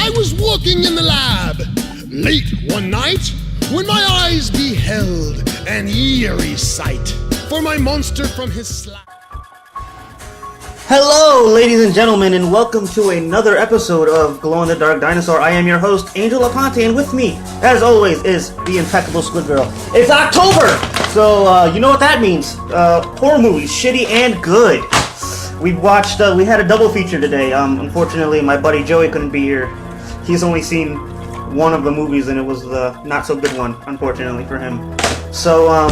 I was working in the lab late one night when my eyes beheld an eerie sight. For my monster from his slab. Hello, ladies and gentlemen, and welcome to another episode of Glow in the Dark Dinosaur. I am your host, Angel Aponte, and with me, as always, is the impeccable Squid Girl. It's October! So, you know what that means. Horror movies, shitty and good. We had a double feature today. Unfortunately, my buddy Joey couldn't be here. He's only seen one of the movies, and it was the not-so-good one, unfortunately for him. So,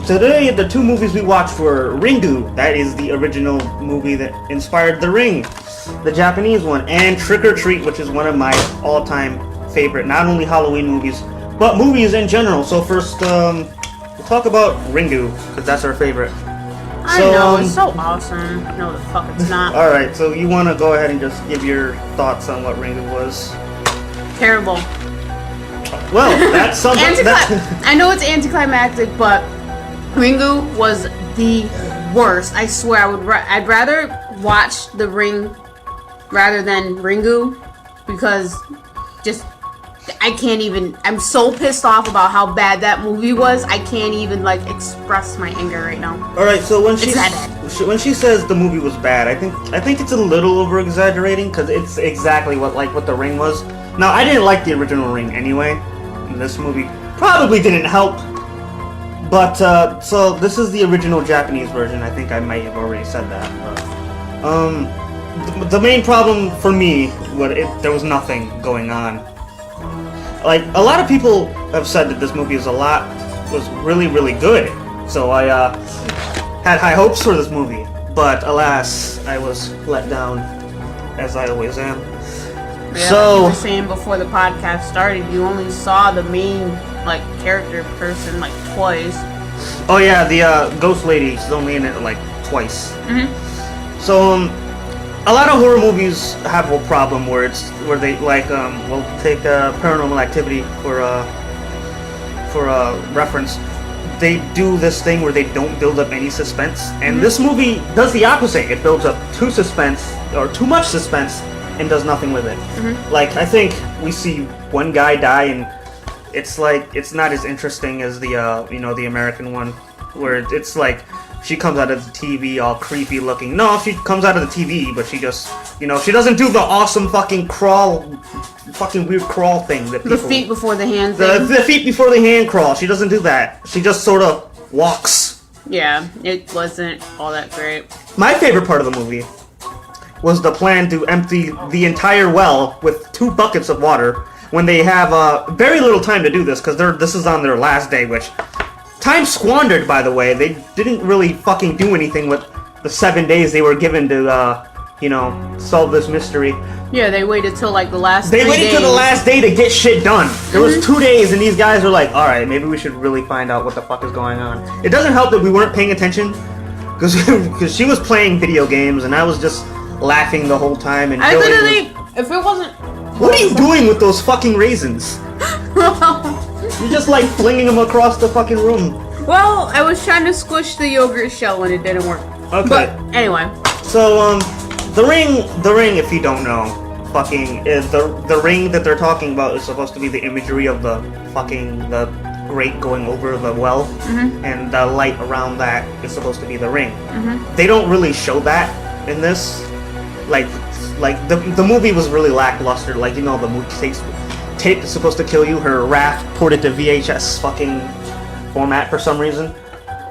today, the two movies we watched were Ringu, that is the original movie that inspired The Ring, the Japanese one, and Trick or Treat, which is one of my all-time favorite, not only Halloween movies, but movies in general. So first, we'll talk about Ringu, because that's our favorite. I know, it's so awesome. No, the fuck it's not. Alright, so you want to go ahead and just give your thoughts on what Ringu was? Terrible. Well, that's something I know it's anticlimactic, but Ringu was the worst. I swear, I'd rather watch The Ring rather than Ringu, because I can't even. I'm so pissed off about how bad that movie was. I can't even express my anger right now. All right, so when she says the movie was bad, I think it's a little over exaggerating, because it's exactly what The Ring was. Now, I didn't like the original Ring anyway, and this movie probably didn't help. But, so this is the original Japanese version. I think I might have already said that. But, the main problem for me was there was nothing going on. Like, a lot of people have said that this movie was really, really good. So I had high hopes for this movie. But alas, I was let down, as I always am. Yeah, so, like you were saying before the podcast started, you only saw the main character person twice. Oh yeah, the ghost lady, she's only in it twice. Mm-hmm. So a lot of horror movies have a problem where they we'll take Paranormal Activity for reference. They do this thing where they don't build up any suspense, and this movie does the opposite. It builds up too much suspense and does nothing with it. Mm-hmm. I think we see one guy die, and it's not as interesting as the the American one, where it's she comes out of the TV all creepy looking. No, she comes out of the TV, but she just she doesn't do the awesome fucking weird crawl thing that people, the feet before the hand thing. The feet before the hand crawl. She doesn't do that. She just sort of walks. Yeah, it wasn't all that great. My favorite part of the movie was the plan to empty the entire well with 2 buckets of water when they have very little time to do this, because this is on their last day, which time squandered, by the way. They didn't really fucking do anything with the 7 days they were given to solve this mystery. Yeah, they waited till the last They waited till the last day to get shit done. There was 2 days, and these guys were like, alright, maybe we should really find out what the fuck is going on. It doesn't help that we weren't paying attention, because she was playing video games, and I was just laughing the whole time. And if it wasn't... What are you doing with those fucking raisins? You're just flinging them across the fucking room. Well, I was trying to squish the yogurt shell and it didn't work. Okay. But anyway. So, The Ring, if you don't know, the ring that they're talking about is supposed to be the imagery of the grate going over the well, and the light around that is supposed to be the ring. They don't really show that in this. The movie was really lackluster. The movie tape is supposed to kill you. Her wrath ported to VHS fucking format for some reason.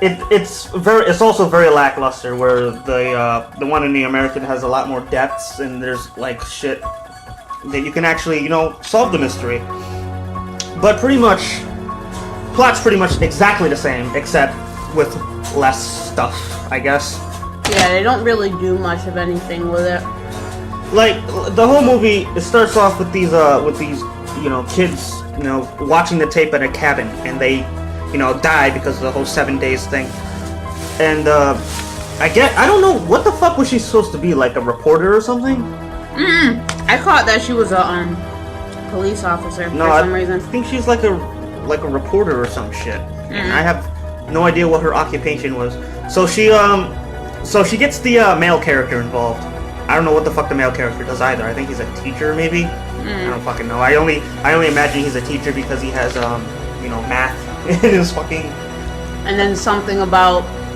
It's also very lackluster, where the one in the American has a lot more depths, and there's shit that you can actually solve the mystery. But plot's pretty much exactly the same, except with less stuff, I guess. Yeah, they don't really do much of anything with it. The whole movie, it starts off with these kids watching the tape at a cabin, and they die because of the whole 7 days thing. And I don't know, what the fuck was she supposed to be, a reporter or something? I thought that she was a police officer for some reason. I think she's like a reporter or some shit. And I have no idea what her occupation was. So she gets the male character involved, I don't know what the fuck the male character does either. I think he's a teacher, maybe. I don't fucking know. I only imagine he's a teacher because he has math in his fucking. And then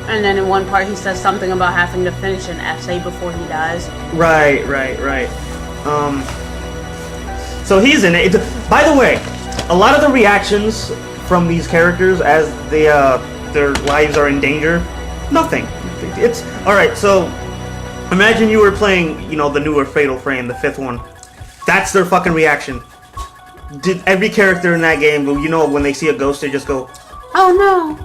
and then in one part he says something about having to finish an essay before he dies. Right. So he's in it. By the way, a lot of the reactions from these characters as their lives are in danger, nothing. It's all right. So imagine you were playing, the newer Fatal Frame, the 5th one. That's their fucking reaction. Did every character in that game, when they see a ghost, they just go, "Oh no!"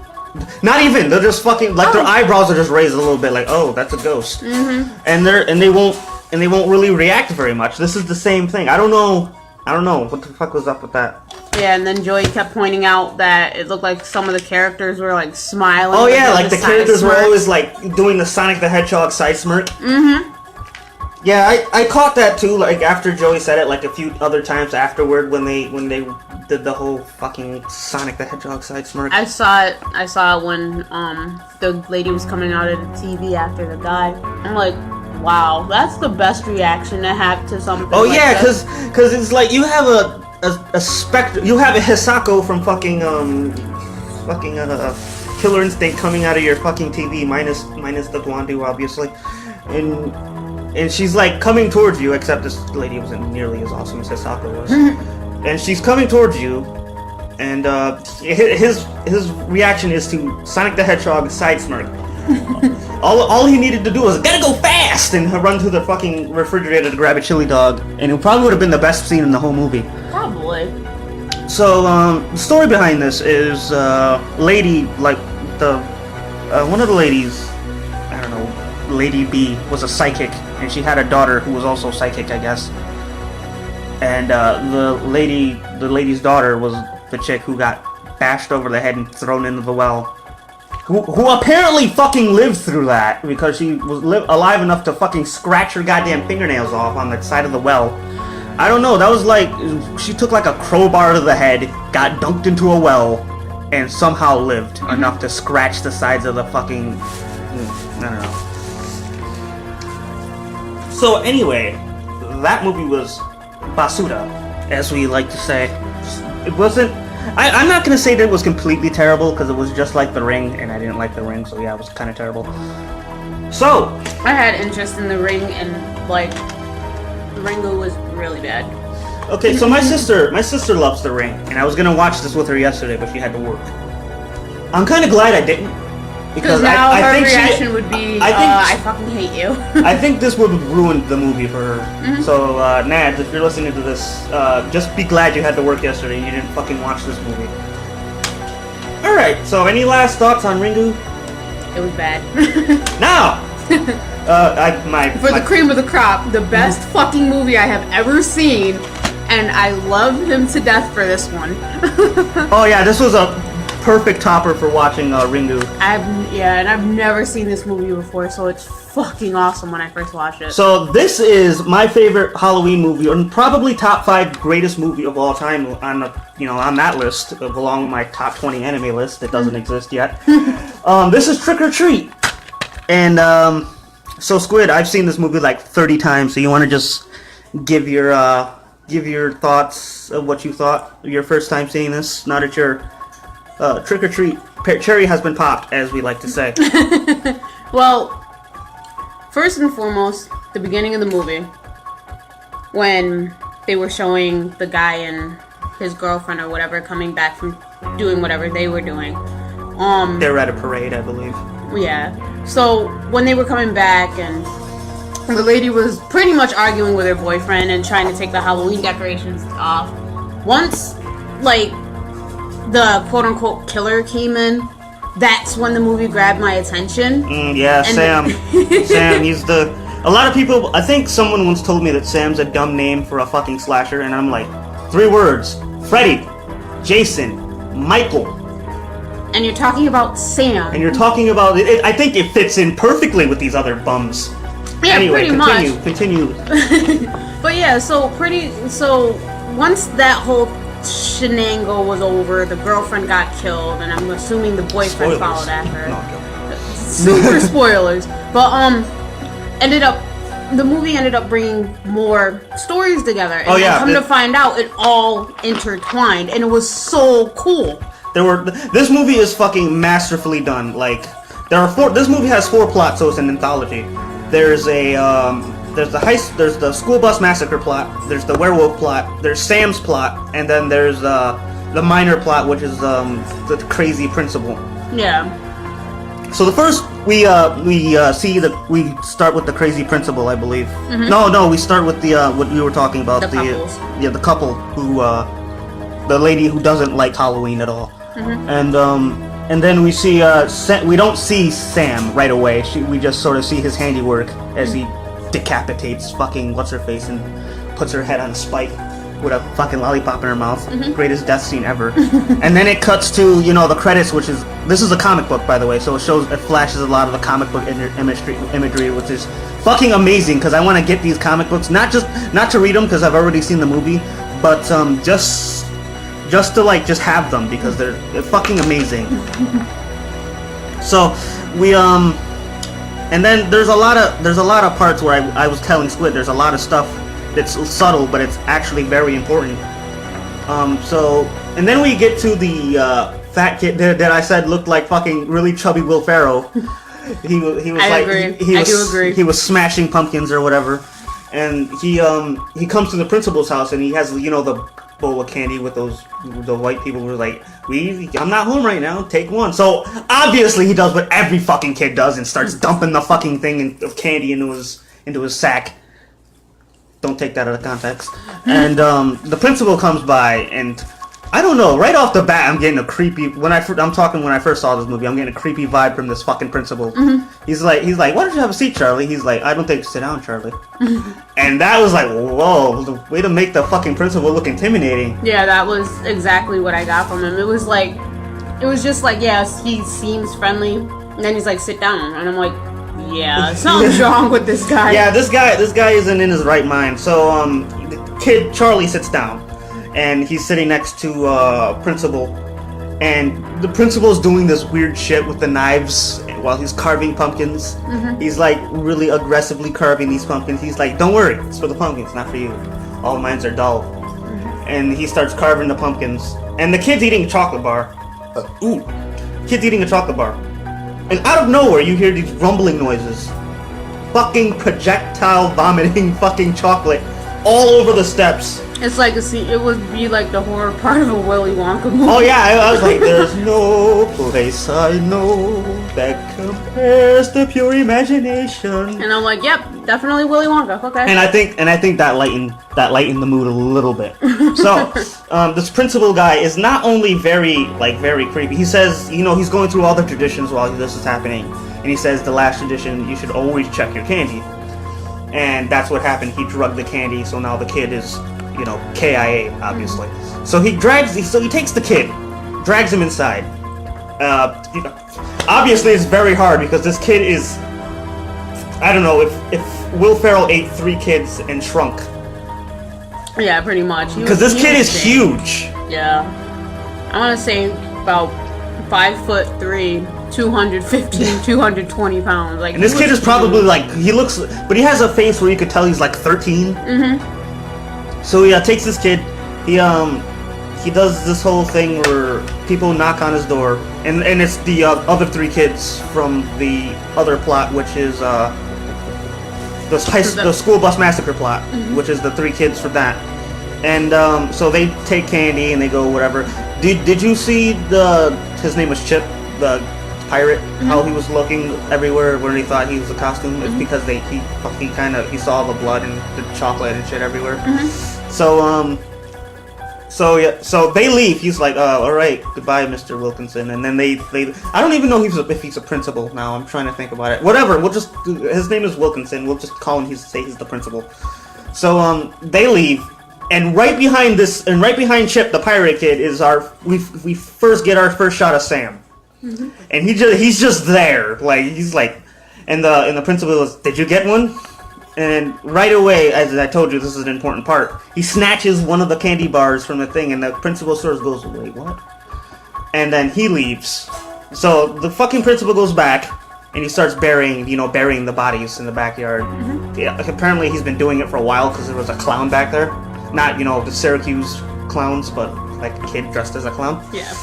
Not even. They're just fucking like their eyebrows are just raised a little bit, like, "Oh, that's a ghost," and they won't really react very much. This is the same thing. I don't know what the fuck was up with that. Yeah, and then Joey kept pointing out that it looked like some of the characters were like smiling. Oh yeah, like the characters were always like doing the Sonic the Hedgehog side smirk. Yeah, I caught that too. Like after Joey said it, like a few other times afterward when they did the whole fucking Sonic the Hedgehog side smirk. I saw it when the lady was coming out of the TV after the guy. I'm like, wow, that's the best reaction to have to something. Oh like yeah, this. because it's like you have a specter. You have a Hisako from fucking Killer Instinct coming out of your fucking TV, minus the Guandu, obviously, and she's like coming towards you. Except this lady wasn't nearly as awesome as Hisako was, and she's coming towards you, and his reaction is to Sonic the Hedgehog side smirk. All he needed to do was gotta go fast and run to the fucking refrigerator to grab a chili dog, and it probably would have been the best scene in the whole movie. Probably. So the story behind this is lady, like one of the ladies, I don't know, Lady B was a psychic, and she had a daughter who was also psychic, I guess. And the lady's daughter was the chick who got bashed over the head and thrown into the well. Who apparently fucking lived through that because she was alive enough to fucking scratch her goddamn fingernails off on the side of the well. I don't know, that was like, she took like a crowbar to the head, got dunked into a well, and somehow lived enough to scratch the sides of the fucking, I don't know. So anyway, that movie was basura, as we like to say. It wasn't, I'm not going to say that it was completely terrible, because it was just like The Ring, and I didn't like The Ring, so yeah, it was kind of terrible. So! I had interest in The Ring, and, like, Ringo was really bad. Okay, so my sister loves The Ring, and I was going to watch this with her yesterday, but she had to work. I'm kind of glad I didn't. Because now her reaction would be, I fucking hate you. I think this would ruin the movie for her. So, Nads, if you're listening to this, just be glad you had to work yesterday and you didn't fucking watch this movie. Alright, so any last thoughts on Ringu? It was bad. Now! For the cream of the crop, the best fucking movie I have ever seen, and I love him to death for this one. Oh yeah, this was a perfect topper for watching Ringu. And I've never seen this movie before, so it's fucking awesome when I first watched it. So this is my favorite Halloween movie, and probably top 5 greatest movie of all time on that list, along with my top 20 anime list that doesn't exist yet. This is Trick or Treat, and so Squid, I've seen this movie like 30 times. So you want to just give your thoughts of what you thought your first time seeing this? Now that you're Trick or Treat, cherry has been popped, as we like to say. Well, first and foremost, the beginning of the movie, when they were showing the guy and his girlfriend or whatever coming back from doing whatever they were doing. They were at a parade, I believe. Yeah. So when they were coming back and the lady was pretty much arguing with her boyfriend and trying to take the Halloween decorations off. Once, like, the quote-unquote killer came in, that's when the movie grabbed my attention. Sam. Sam, he's a lot of people, I think someone once told me that Sam's a dumb name for a fucking slasher, and I'm like, 3 words. Freddy, Jason, Michael. And you're talking about Sam. And you're talking about, I think it fits in perfectly with these other bums. Yeah, anyway, pretty continue. But yeah, so once that whole shenango was over, the girlfriend got killed, and I'm assuming the boyfriend followed after. No, Super spoilers. But ended up the movie ended up bringing more stories together. And come to find out, it all intertwined, and it was so cool. This movie is fucking masterfully done. Like, this movie has 4 plots, so it's an anthology. There's there's the school bus massacre plot, there's the werewolf plot, there's Sam's plot, and then there's the minor plot, which is the crazy principal. Yeah. So the first we start with the crazy principal, I believe. Mm-hmm. No, we start with the what we were talking about, the couples. The couple who the lady who doesn't like Halloween at all. Mm-hmm. And then we see we don't see Sam right away. We just sort of see his handiwork as he decapitates fucking what's her face and puts her head on a spike with a fucking lollipop in her mouth. Mm-hmm. Greatest death scene ever. And then it cuts to the credits, which is this is a comic book, by the way, so it flashes a lot of the comic book imagery, which is fucking amazing because I want to get these comic books not to read them because I've already seen the movie, but just to just have them because they're fucking amazing. So we and then there's a lot of parts where I was telling Squid there's a lot of stuff that's subtle but it's actually very important. And then we get to the fat kid that I said looked like fucking really chubby Will Ferrell. He was I do agree. He was smashing pumpkins or whatever, and he comes to the principal's house and he has the bowl of candy with the white people who were like, I'm not home right now, take one. So obviously he does what every fucking kid does and starts dumping the fucking thing of candy into his sack. Don't take that out of context. And the principal comes by and I don't know, right off the bat I'm getting a creepy when I first saw this movie, I'm getting a creepy vibe from this fucking principal. Mm-hmm. He's like, why don't you have a seat, Charlie? He's like, I don't think sit down, Charlie. And that was like, whoa, the way to make the fucking principal look intimidating. Yeah, that was exactly what I got from him. It was just like, yes, he seems friendly, and then he's like, sit down, and I'm like, yeah, something's wrong with this guy. Yeah, this guy isn't in his right mind. So the kid Charlie sits down, and he's sitting next to principal, and the principal's doing this weird shit with the knives while he's carving pumpkins. Mm-hmm. He's like really aggressively carving these pumpkins. He's like, don't worry, it's for the pumpkins, not for you. All mines are dull. Mm-hmm. And he starts carving the pumpkins, and the kid's eating a chocolate bar. Kid's eating a chocolate bar. And out of nowhere, you hear these rumbling noises. Fucking projectile vomiting fucking chocolate all over the steps. It's like it would be like the horror part of a Willy Wonka movie. Oh yeah, I was like, there's no place I know that compares to pure imagination. And I'm like, yep, definitely Willy Wonka. Okay. And I think that lightened the mood a little bit. So this principal guy is not only very creepy. He says, he's going through all the traditions while this is happening, and he says the last tradition, you should always check your candy. And that's what happened. He drugged the candy, so now the kid is, KIA, obviously. So he takes the kid, drags him inside. Obviously it's very hard because this kid is, I don't know, if Will Ferrell ate 3 kids and shrunk. Yeah, pretty much. Because this kid is huge. Yeah. I want to say about 5'3", 215, 220 pounds. Like, and this kid is probably but he has a face where you could tell he's like 13. Mm-hmm. So he takes this kid, he does this whole thing where people knock on his door, and it's the other 3 kids from the other plot, which is the school bus massacre plot, mm-hmm. which is the 3 kids from that. And so they take candy and they go whatever. Did you see his name was Chip, the pirate, mm-hmm. how he was looking everywhere when he thought he was a costume? Mm-hmm. It's because he saw the blood and the chocolate and shit everywhere. Mm-hmm. So they leave. He's like, all right, goodbye, Mr. Wilkinson. And then they I don't even know if he's a principal now. I'm trying to think about it. Whatever. His name is Wilkinson. We'll just call him. He's the principal. So they leave, and right behind Chip, the pirate kid, is we first get our first shot of Sam, mm-hmm. and he's just there, and the principal goes, did you get one? And right away, as I told you, this is an important part, he snatches one of the candy bars from the thing, and the principal sort of goes, wait, what? And then he leaves. So the fucking principal goes back, and he starts burying the bodies in the backyard. Yeah, apparently he's been doing it for a while because there was a clown back there, not the Syracuse clowns, but like a kid dressed as a clown. Yeah.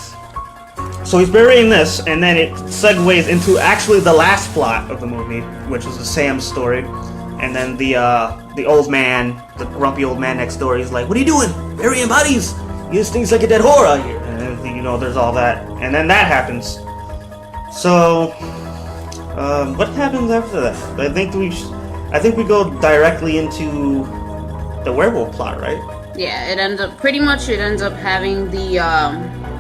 So he's burying this, and then it segues into actually the last plot of the movie, which is the Sam story. And then the old man, the grumpy old man next door, he's like, "What are you doing? Burying bodies? This thing's like a dead whore out here." And then, there's all that, and then that happens. So, what happens after that? I think we go directly into the werewolf plot, right? Yeah, it ends up having the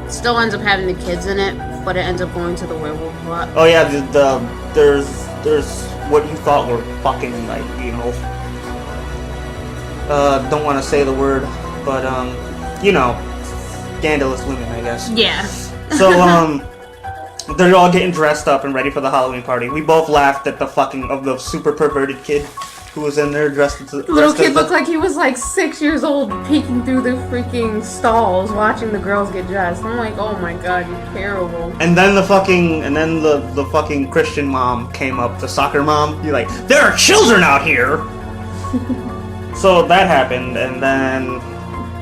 still ends up having the kids in it, but it ends up going to the werewolf plot. Oh yeah, there's what you thought were fucking don't want to say the word, but scandalous women, I guess. Yeah. So they're all getting dressed up and ready for the Halloween party. We both laughed at the super perverted kid who was in there dressed as Little kid looked like he was like 6 years old, peeking through the freaking stalls, watching the girls get dressed. I'm like, oh my god, you're terrible. And then the fucking Christian mom came up, the soccer mom. You're like, there are children out here. So that happened, and then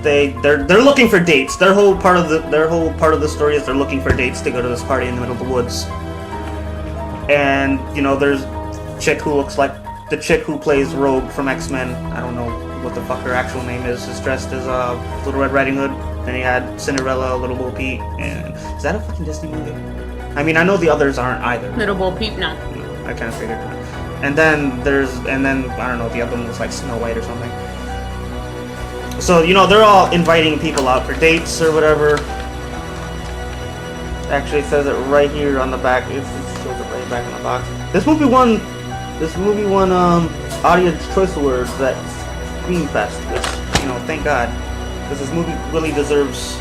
they're looking for dates. Their whole part of the story is they're looking for dates to go to this party in the middle of the woods. And there's a chick who looks like the chick who plays Rogue from X-Men. I don't know what the fuck her actual name is dressed as Little Red Riding Hood. Then he had Cinderella, Little Bo Peep, and is that a fucking Disney movie? I mean, I know the others aren't either. Little Bo Peep, no. I kind of figured that. And then I don't know, the other one was like Snow White or something. So they're all inviting people out for dates or whatever. Actually, it says it right here on the back. It shows it right back in the box. This movie won Audience Choice Awards at Screen Fest, which, thank God, because this movie really deserves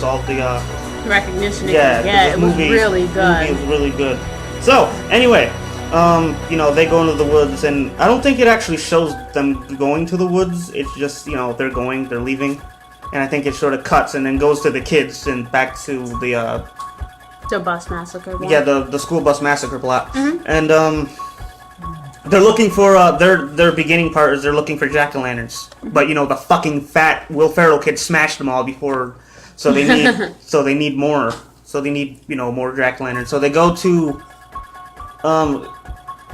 all the recognition. Yeah, it was really good. Movie is really good. So anyway, they go into the woods, and I don't think it actually shows them going to the woods. It's just they're leaving, and I think it sort of cuts and then goes to the kids and back to the bus massacre plot. Yeah, the school bus massacre plot. Mm-hmm. And they're looking for their beginning part is they're looking for jack-o'-lanterns, but the fucking fat Will Ferrell kid smashed them all before, so they need more. So they need more jack-o'-lanterns. So they go to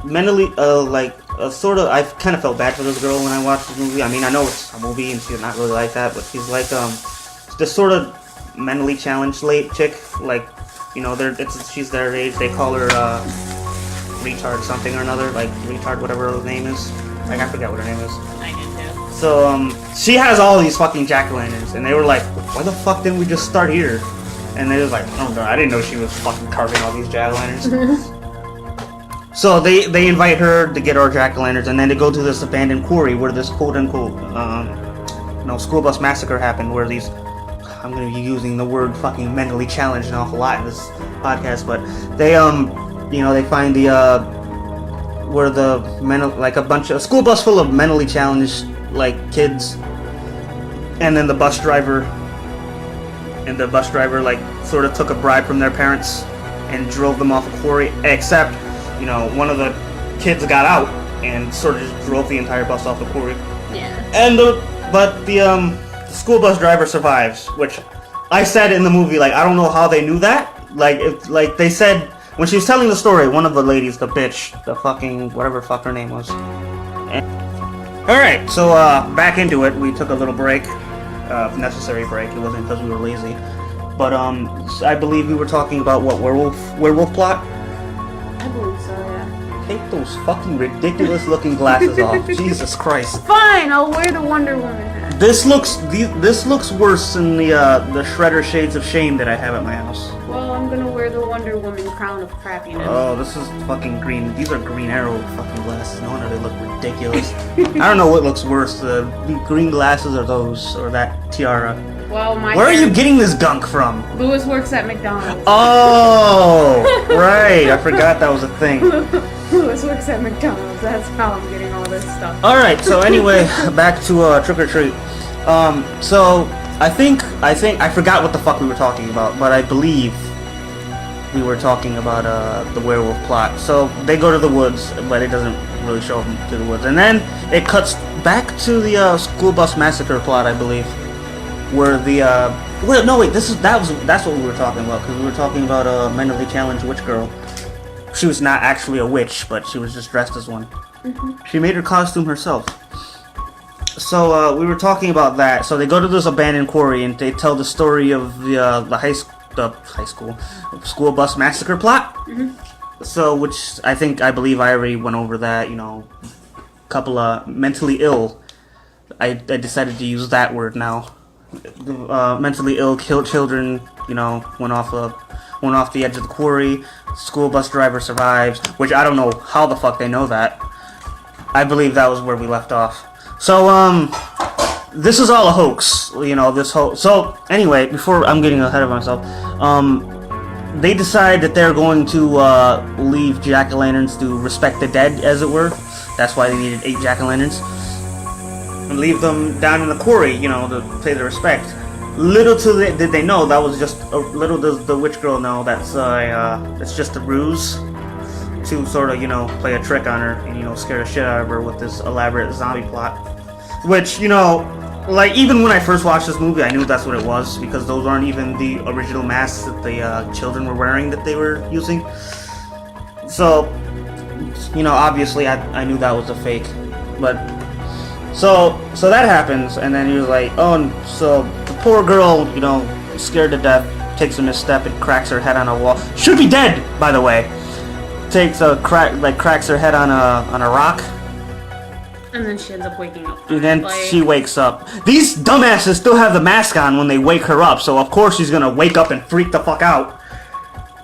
mentally sort of. I kind of felt bad for this girl when I watched the movie. I mean, I know it's a movie and she's not really like that, but she's like this sort of mentally challenged late chick. Like she's their age. They call her retard something or another, like retard whatever her name is. Like I forget what her name is. I did too. So she has all these fucking jack-o'-lanterns, and they were like, why the fuck didn't we just start here? And they was like, oh no, I didn't know she was fucking carving all these jack-o'-lanterns. So they invite her to get our jack-o'-lanterns, and then they go to this abandoned quarry where this quote-unquote school bus massacre happened, where these, I'm going to be using the word fucking mentally challenged an awful lot in this podcast, but they they find the where the a school bus full of mentally challenged kids, and then the bus driver like sort of took a bribe from their parents and drove them off a quarry, except one of the kids got out and sort of just drove the entire bus off the quarry. Yeah. And the school bus driver survives, which I said in the movie, I don't know how they knew that. They said when she was telling the story, one of the ladies, the bitch, the fucking whatever fuck her name was. Alright, so back into it. We took a little break, necessary break. It wasn't because we were lazy, but I believe we were talking about what werewolf plot. I believe so, yeah. Take those fucking ridiculous looking glasses off. Jesus Christ. Fine, I'll wear the Wonder Woman hat. This looks worse than the Shredder Shades of Shame that I have at my house. Well, I'm gonna wear the Wonder Woman crown of crappiness. Oh, this is fucking green. These are Green Arrow fucking glasses. No wonder they look ridiculous. I don't know what looks worse, the green glasses or those, or that tiara. Well, Where are you getting this gunk from? Lewis works at McDonald's. Oh, right. I forgot that was a thing. Lewis works at McDonald's. That's how I'm getting all this stuff. All right. So anyway, back to Trick or Treat. So I think I forgot what the fuck we were talking about, but I believe we were talking about the werewolf plot. So they go to the woods, but it doesn't really show them to the woods. And then it cuts back to the school bus massacre plot, I believe, where the well, no, wait, that's what we were talking about, because we were talking about a mentally challenged witch girl. She was not actually a witch, but she was just dressed as one. She made her costume herself. So we were talking about that. So they go to this abandoned quarry and they tell the story of the school bus massacre plot. So, which I believe I already went over that. You know, couple of mentally ill. I decided to use that word now. Mentally ill killed children. You know, went off the edge of the quarry. School bus driver survives, which I don't know how the fuck they know that. I believe that was where we left off. So, this is all a hoax, you know, this whole... So, anyway, before I'm getting ahead of myself, they decide that they're going to leave jack-o'-lanterns to respect the dead, as it were. That's why they needed 8 jack-o'-lanterns. And leave them down in the quarry, you know, to pay their respect. Little did they know, that was just... little does the witch girl know that's it's just a ruse to sort of, you know, play a trick on her and, you know, scare the shit out of her with this elaborate zombie plot. Which, you know, like, even when I first watched this movie, I knew that's what it was, because those aren't even the original masks that the children were wearing that they were using. So, you know, obviously I knew that was a fake. But, so that happens, and then he was like, oh, and so the poor girl, you know, scared to death, takes a misstep and cracks her head on a wall. Should be dead, by the way. Takes a cracks her head on a rock. And then she ends up waking up. And then she wakes up. These dumbasses still have the mask on when they wake her up, so of course she's gonna wake up and freak the fuck out.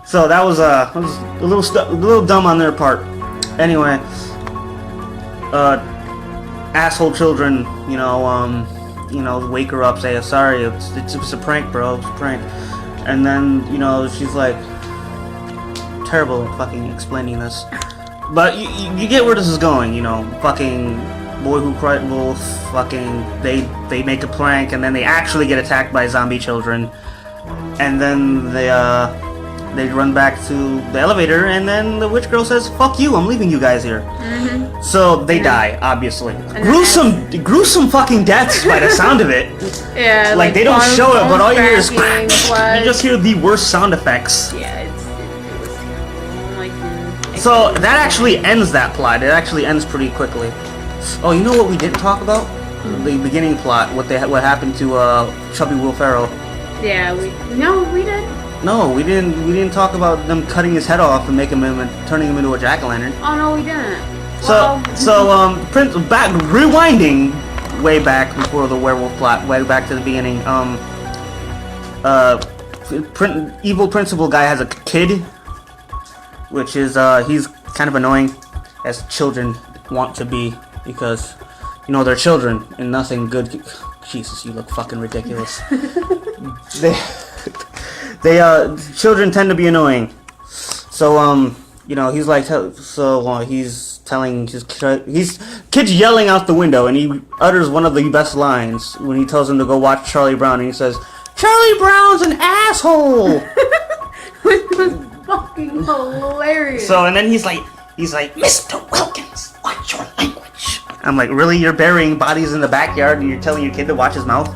So that was a little dumb on their part. Anyway, asshole children, you know, wake her up, say, sorry, it's a prank, bro, it's a prank. And then, you know, she's like, terrible at fucking explaining this. But you get where this is going, you know, fucking Boy Who Cried Wolf, fucking, they make a prank, and then they actually get attacked by zombie children. And then they run back to the elevator, and then the witch girl says, fuck you, I'm leaving you guys here. So they die, obviously. Gruesome fucking deaths by the sound of it. Yeah, like they don't show it, but all you hear is... blood. You just hear the worst sound effects. Yeah, it was terrible. So that actually ends that plot. It actually ends pretty quickly. Oh, you know what we didn't talk about? The beginning plot. What happened to Chubby Will Ferrell? Yeah, we did. No, we didn't talk about them cutting his head off and turning him into a jack-o'-lantern. Oh no, we didn't. Rewinding way back before the werewolf plot, way back to the beginning. Evil principal guy has a kid, which is he's kind of annoying, as children want to be, because you know they're children and nothing good. Jesus, you look fucking ridiculous. Children tend to be annoying. So you know, he's like, he's telling he's kids yelling out the window, and he utters one of the best lines when he tells them to go watch Charlie Brown, and he says, "Charlie Brown's an asshole." Which was fucking hilarious. So, and then he's like, "Mr. Wilkins, watch your language." I'm like, really? You're burying bodies in the backyard, and you're telling your kid to watch his mouth?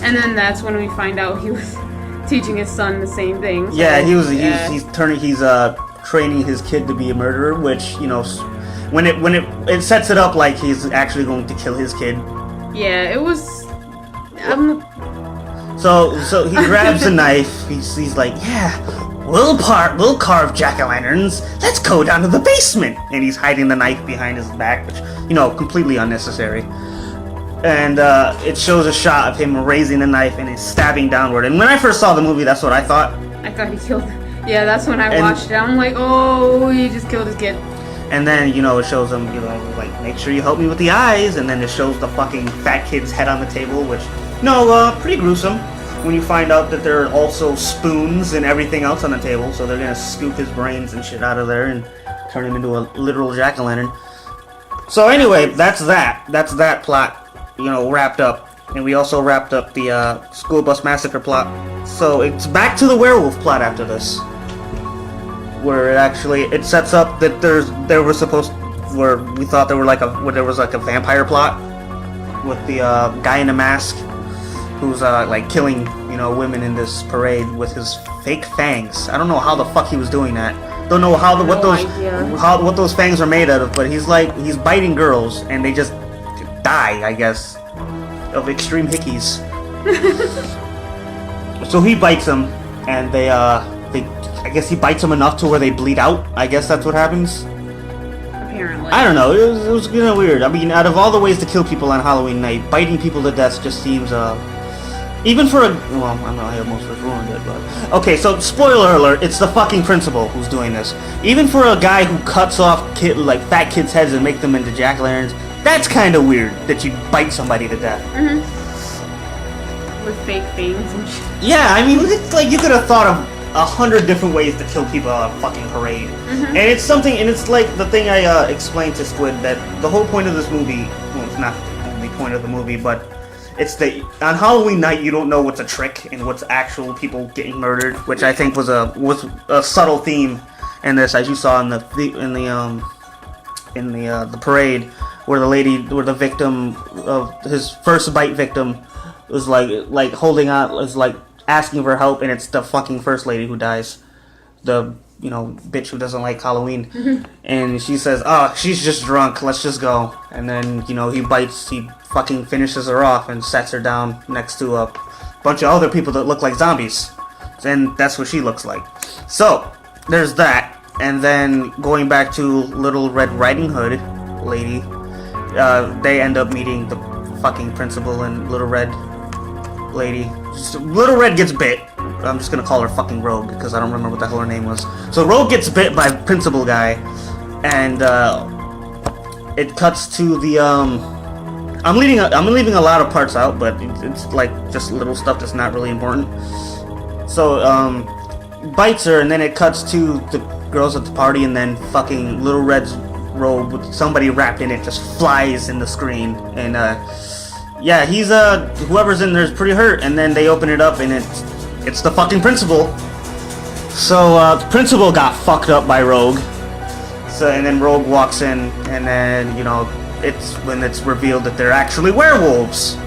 And then that's when we find out he was teaching his son the same thing. So, yeah, he's training his kid to be a murderer, which, you know, when it sets it up like he's actually going to kill his kid. Yeah, it was. So he grabs a knife. He's like, yeah, we'll carve jack-o'-lanterns. Let's go down to the basement. And he's hiding the knife behind his back, which, you know, completely unnecessary. And it shows a shot of him raising the knife and he's stabbing downward. And when I first saw the movie, that's what I thought. I thought he killed. Yeah, that's when I watched it. I'm like, oh, he just killed his kid. And then, you know, it shows him, you know, like, make sure you help me with the eyes. And then it shows the fucking fat kid's head on the table, which, pretty gruesome. When you find out that there are also spoons and everything else on the table. So they're gonna scoop his brains and shit out of there and turn him into a literal jack-o'-lantern. So anyway, that's that plot, you know, wrapped up. And we also wrapped up the school bus massacre plot. So it's back to the werewolf plot after this. where it sets up that there was supposed where we thought there was like a vampire plot with the guy in a mask who's like killing women in this parade with his fake fangs. I don't know how the fuck he was doing that. Don't know what those fangs are made out of, but he's biting girls and they just die, I guess, of extreme hickeys. So he bites them, and I guess he bites them enough to where they bleed out. I guess that's what happens. Apparently. I don't know. It was kind of weird. I mean, out of all the ways to kill people on Halloween night, biting people to death just seems even for I almost ruined it, but okay. So spoiler alert: it's the fucking principal who's doing this. Even for a guy who cuts off fat kids' heads and make them into jack-o'-lanterns, that's kind of weird that you bite somebody to death. With fake fangs and shit. Yeah, I mean, it's like you could have thought of 100 different ways to kill people at a fucking parade. And it's something, and it's like the thing I explained to Squid, that the whole point of this movie, well, it's not the only point of the movie, but it's that on Halloween night you don't know what's a trick and what's actual people getting murdered, which I think was a subtle theme in this, as you saw in the parade, where the victim of his first bite victim was like holding on, was like asking for help, and it's the fucking first lady who dies, the bitch who doesn't like Halloween, and she says, "Oh, she's just drunk. Let's just go." And then he fucking finishes her off and sets her down next to a bunch of other people that look like zombies, and that's what she looks like. So there's that, and then going back to Little Red Riding Hood lady, they end up meeting the fucking principal and Little Red lady. Little Red gets bit. I'm just gonna call her fucking Rogue because I don't remember what the hell her name was. So Rogue gets bit by principal guy, and it cuts to the I'm leaving a lot of parts out, but it's like just little stuff that's not really important. So bites her, and then it cuts to the girls at the party, and then fucking Little Red's robe with somebody wrapped in it just flies in the screen, and yeah, he's whoever's in there is pretty hurt, and then they open it up and it's the fucking principal. So the principal got fucked up by Rogue. So and then Rogue walks in, and then it's when it's revealed that they're actually werewolves,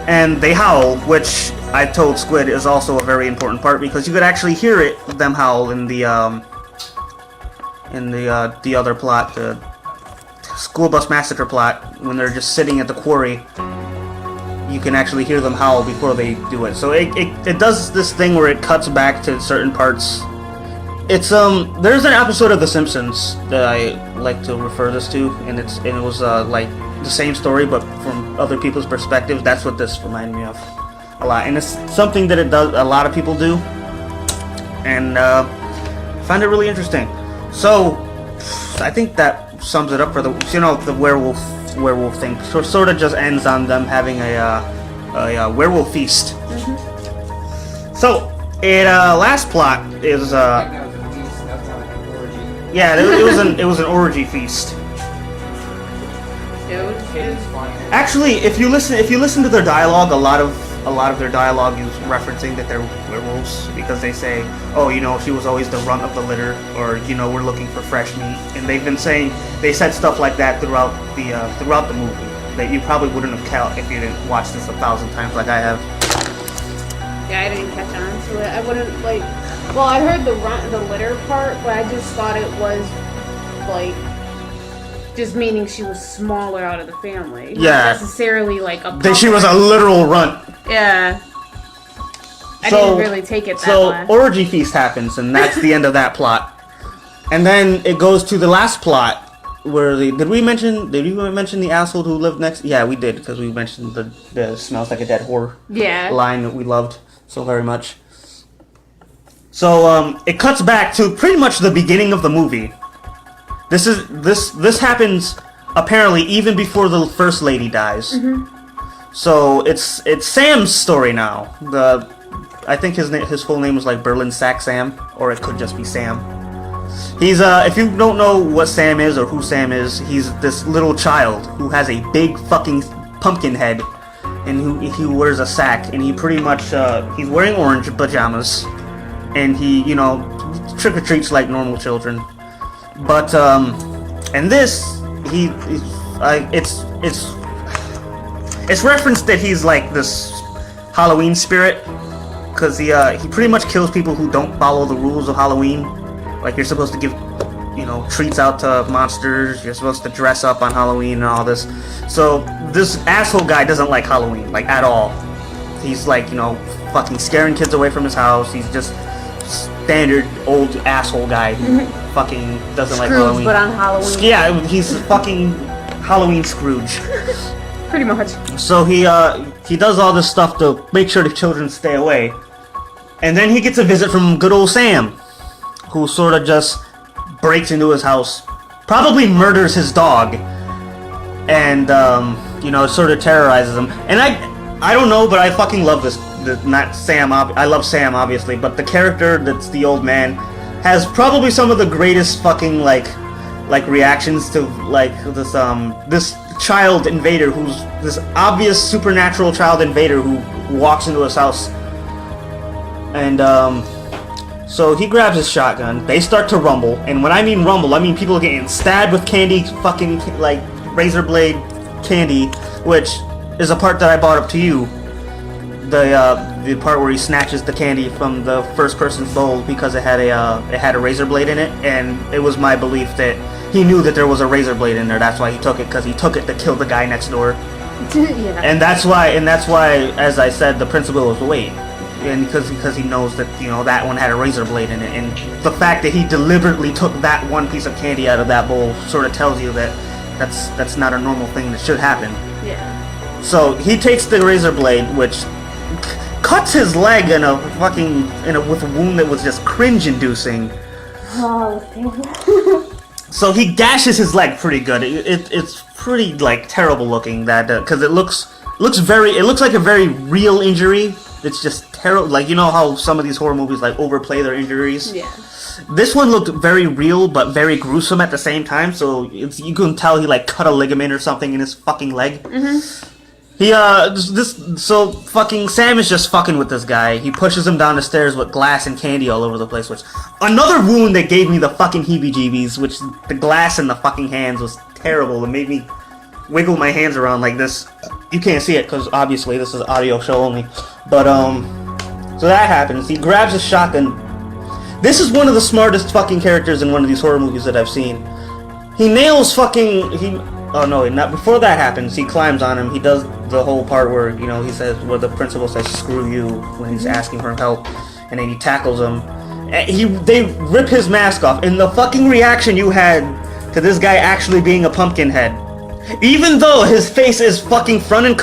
and they howl, which I told Squid is also a very important part because you could actually hear them howl in the other plot, the school bus massacre plot, when they're just sitting at the quarry. You can actually hear them howl before they do it. So it does this thing where it cuts back to certain parts. It's there's an episode of The Simpsons that I like to refer this to, and it was like the same story but from other people's perspectives. That's what this reminded me of a lot, and it's something that a lot of people do, and I find it really interesting. So I think that sums it up for the werewolf thing. So sort of just ends on them having a werewolf feast. So last plot is yeah, it was an orgy feast. Actually, if you listen to their dialogue, a lot of their dialogue is referencing that they're werewolves because they say, "Oh, she was always the runt of the litter," or we're looking for fresh meat, and they said stuff like that throughout the movie that you probably wouldn't have caught if you didn't watch this 1,000 times like I have. Yeah, I didn't catch on to it. I wouldn't like. Well, I heard the litter part, but I just thought it was like just meaning she was smaller out of the family. Yeah. Not necessarily like a. That she was a literal runt. Yeah. I didn't really take it that way. So orgy feast happens, and that's the end of that plot. And then it goes to the last plot where did we mention the asshole who lived next? Yeah, we did because we mentioned the smells like a dead whore line that we loved so very much. So it cuts back to pretty much the beginning of the movie. This happens apparently even before the first lady dies. So it's Sam's story now. I think his full name was like Berlin Sack Sam, or it could just be Sam. He's if you don't know what Sam is or who Sam is, he's this little child who has a big fucking pumpkin head, and he wears a sack, and he pretty much he's wearing orange pajamas, and he trick or treats like normal children. But and this it's referenced that he's like this Halloween spirit, because he pretty much kills people who don't follow the rules of Halloween. Like, you're supposed to give, you know, treats out to monsters, you're supposed to dress up on Halloween and all this. So this asshole guy doesn't like Halloween, like, at all. He's like, you know, fucking scaring kids away from his house. He's just standard old asshole guy who fucking doesn't like Halloween. But on Halloween. Yeah, he's fucking Halloween Scrooge. Pretty much. So he does all this stuff to make sure the children stay away. And then he gets a visit from good old Sam, who sort of just breaks into his house, probably murders his dog, and you know, sort of terrorizes him. And I don't know, but I fucking love this. Not Sam. I love Sam, obviously, but the character that's the old man has probably some of the greatest fucking like reactions to like this child invader, who's this obvious supernatural child invader who walks into his house. And so he grabs his shotgun, they start to rumble, and when I mean rumble, I mean people are getting stabbed with candy, fucking like razor blade candy, which is a part that I brought up to you. The part where he snatches the candy from the first person's bowl because it had a razor blade in it, and it was my belief that he knew that there was a razor blade in there. That's why he took it, because he took it to kill the guy next door. Yeah. And that's why, as I said, the principal was wait, and because he knows that, you know, that one had a razor blade in it, and the fact that he deliberately took that one piece of candy out of that bowl sort of tells you that that's not a normal thing that should happen. Yeah. So he takes the razor blade, which cuts his leg with a wound that was just cringe-inducing. Oh, So he gashes his leg pretty good. It's pretty like terrible looking, that because it looks like a very real injury. It's just terrible. Like, you know how some of these horror movies like overplay their injuries. Yeah. This one looked very real but very gruesome at the same time. So you can tell he like cut a ligament or something in his fucking leg. Mm-hmm. So fucking Sam is just fucking with this guy. He pushes him down the stairs with glass and candy all over the place, which, another wound that gave me the fucking heebie-jeebies, which the glass in the fucking hands was terrible. It made me wiggle my hands around like this. You can't see it because obviously this is an audio show only. But, so that happens. He grabs his shotgun. This is one of the smartest fucking characters in one of these horror movies that I've seen. He nails oh no, not before that happens. He climbs on him. He does the whole part where, you know, where the principal says "screw you" when he's asking for help, and then he tackles him. They rip his mask off, and the fucking reaction you had to this guy actually being a pumpkin head, even though his face is fucking front and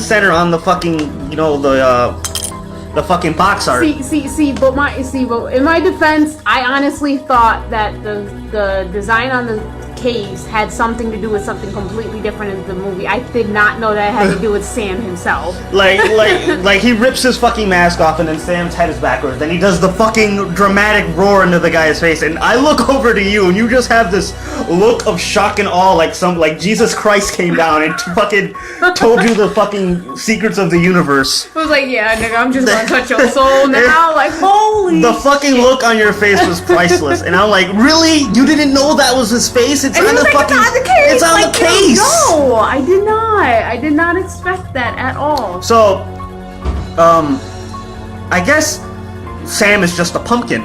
center on the fucking, you know, the fucking box art. But in my defense, I honestly thought that the design on the case had something to do with something completely different in the movie. I did not know that it had to do with Sam himself. Like he rips his fucking mask off, and then Sam's head is backwards. Then he does the fucking dramatic roar into the guy's face, and I look over to you, and you just have this look of shock and awe, like Jesus Christ came down and fucking told you the fucking secrets of the universe. I was like, yeah, nigga, I'm just gonna touch your soul now. Like, holy. The fucking look on your face was priceless, and I'm like, really? You didn't know that was his face? It's on the fucking. It's on the case. No, I did not. I did not expect that at all. So, I guess Sam is just a pumpkin.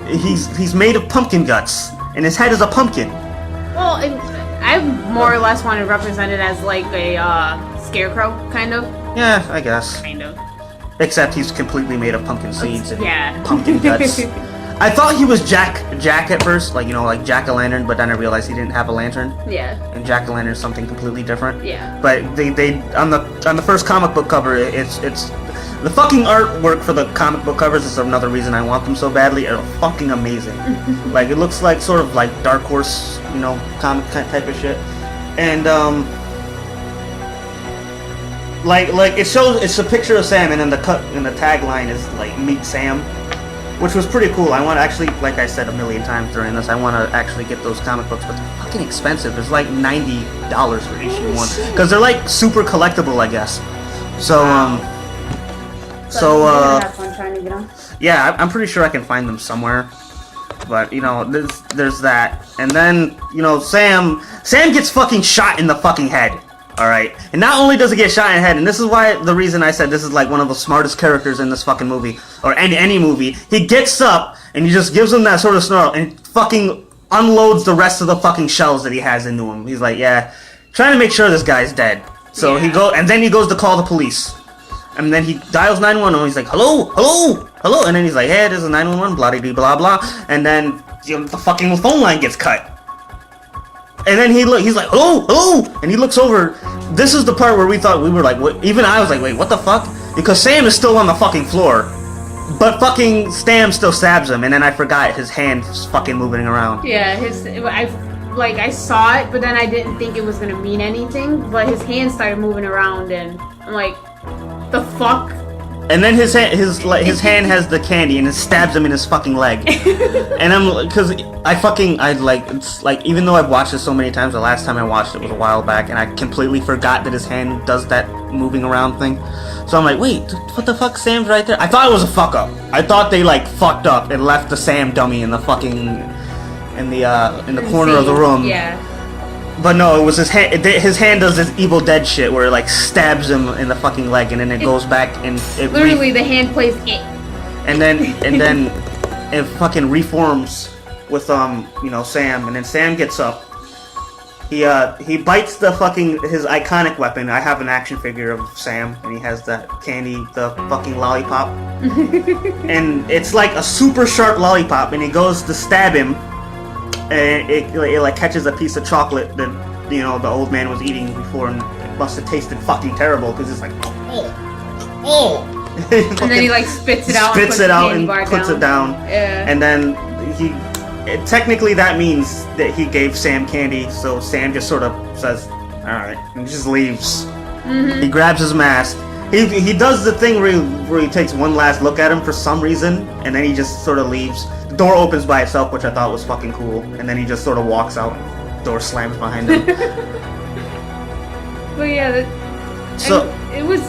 He's made of pumpkin guts, and his head is a pumpkin. Well, I more or less want to represent it as like a scarecrow, kind of. Yeah, I guess. Kind of. Except he's completely made of pumpkin seeds and pumpkin guts. I thought he was Jack at first, like, you know, like Jack-o'-lantern, but then I realized he didn't have a lantern. Yeah. And Jack-o'-lantern is something completely different. Yeah. But they on the first comic book cover, it's the fucking artwork for the comic book covers is another reason I want them so badly. Are fucking amazing. Like, it looks like sort of like Dark Horse, you know, comic type of shit. And like it's a picture of Sam, and then the tagline is like "Meet Sam," which was pretty cool. I want to actually, like I said a million times during this, I want to actually get those comic books, but they're fucking expensive. It's like $90 for issue one, because they're like super collectible, I guess. So, have fun trying to get them. yeah, I'm pretty sure I can find them somewhere. But you know, there's that, and then you know, Sam gets fucking shot in the fucking head. All right, and not only does he get shot in the head, and this is why the reason I said this is like one of the smartest characters in this fucking movie or any movie. He gets up and he just gives him that sort of snarl and fucking unloads the rest of the fucking shells that he has into him. He's like, yeah, trying to make sure this guy's dead. So he goes to call the police, and then he dials 911. He's like, hello, and then he's like, hey, this is 911, blah blah blah, and then the fucking phone line gets cut. And then he's like, hello, and he looks over. This is the part where we were like, what? Even I was like, wait, what the fuck? Because Sam is still on the fucking floor, but fucking Sam still stabs him, and then I forgot his hand's fucking moving around. Yeah, I saw it, but then I didn't think it was gonna mean anything. But his hand started moving around, and I'm like, the fuck? And then his hand has the candy and it stabs him in his fucking leg. And it's like, even though I've watched it so many times, the last time I watched it was a while back, and I completely forgot that his hand does that moving around thing. So I'm like, wait, what the fuck? Sam's right there. I thought it was a fuck up. I thought they like fucked up and left the Sam dummy in the fucking in the corner of the room. Yeah. But no, it was his hand. His hand does this Evil Dead shit where it like stabs him in the fucking leg, and then it goes back and it literally the hand plays it. And then it fucking reforms with Sam, and then Sam gets up. He bites the fucking his iconic weapon. I have an action figure of Sam, and he has that candy, the fucking lollipop, and it's like a super sharp lollipop, and he goes to stab him. And it like catches a piece of chocolate that the old man was eating before, and it must have tasted fucking terrible because it's like and then he like spits it out and puts it down. Yeah. And then technically that means that he gave Sam candy, so Sam just sort of says all right and just leaves. Mm-hmm. He grabs his mask. He does the thing where he takes one last look at him for some reason, and then he just sort of leaves. The door opens by itself, which I thought was fucking cool, and then he just sort of walks out, and the door slams behind him. But yeah, it was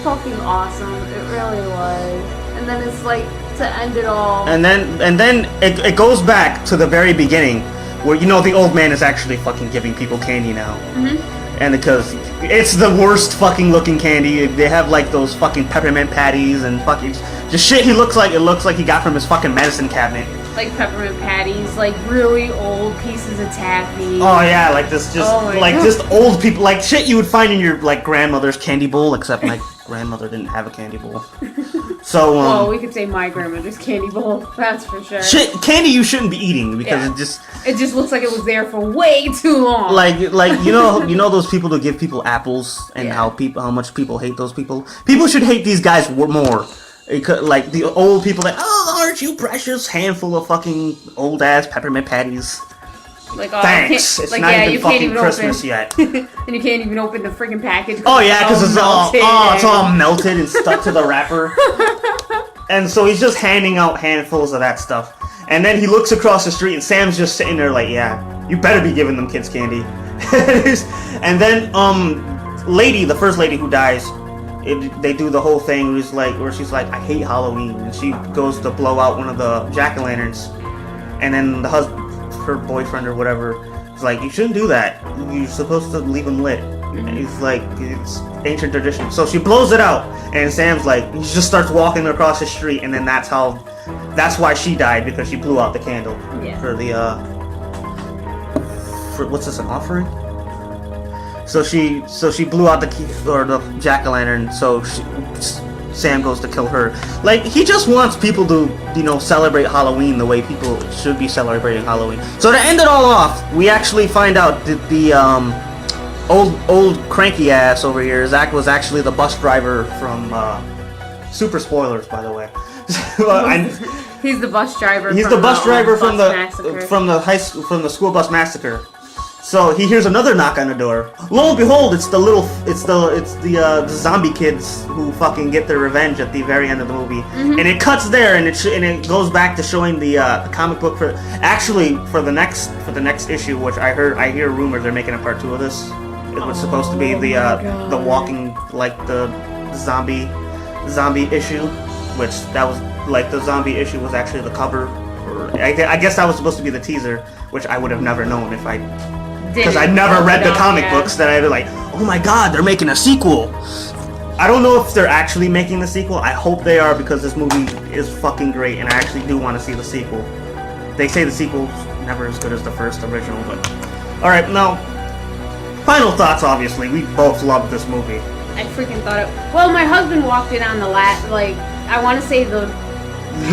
fucking awesome. It really was. And then it's like to end it all. And then it goes back to the very beginning, where the old man is actually fucking giving people candy now. Mm-hmm. And because it's the worst fucking looking candy. They have like those fucking peppermint patties and fucking just shit. It looks like he got from his fucking medicine cabinet. Like peppermint patties, like really old pieces of taffy. Oh yeah, like this just old people, like shit you would find in your like grandmother's candy bowl, except my grandmother didn't have a candy bowl. So well, we could say my grandmother's candy bowl, that's for sure. Shit, candy you shouldn't be eating because it just looks like it was there for way too long. Like you know those people that give people apples and how much people hate those people. People should hate these guys more. Like the old people that, oh, aren't you precious? Handful of fucking old ass peppermint patties. Like, thanks. It's not even fucking Christmas yet. And you can't even open the freaking package. Oh yeah, because it's all melted and stuck to the wrapper. And so he's just handing out handfuls of that stuff. And then he looks across the street, and Sam's just sitting there like, yeah, you better be giving them kids candy. And then the first lady who dies. They do the whole thing where she's like, I hate Halloween, and she goes to blow out one of the jack-o'-lanterns, and then her boyfriend or whatever, is like, you shouldn't do that. You're supposed to leave them lit. And he's like, it's ancient tradition. So she blows it out, and Sam's like, he just starts walking across the street, and then that's why she died, because she blew out the candle for what's this, an offering? So she blew out the jack-o'-lantern. So Sam goes to kill her. Like, he just wants people to celebrate Halloween the way people should be celebrating Halloween. So to end it all off, we actually find out that the old cranky ass over here was actually the bus driver from super spoilers, by the way. He's the bus driver. He's the bus driver from the school bus massacre. So he hears another knock on the door. Lo and behold, it's the zombie kids who fucking get their revenge at the very end of the movie. Mm-hmm. And it cuts there, and it goes back to showing the comic book for the next issue, which I hear rumors they're making a part 2 of this. It was supposed to be the walking, like the zombie issue, which that was like the zombie issue was actually the cover I guess that was supposed to be the teaser, which I would have never known if I... Because I Didn't never look read it the up, comic yeah. books that I'd be like, oh my god, they're making a sequel. I don't know if they're actually making the sequel. I hope they are because this movie is fucking great and I actually do want to see the sequel. They say the sequel's never as good as the first original, but... Alright, now, final thoughts, obviously. We both loved this movie. I freaking thought it. Well, my husband walked in on the I want to say the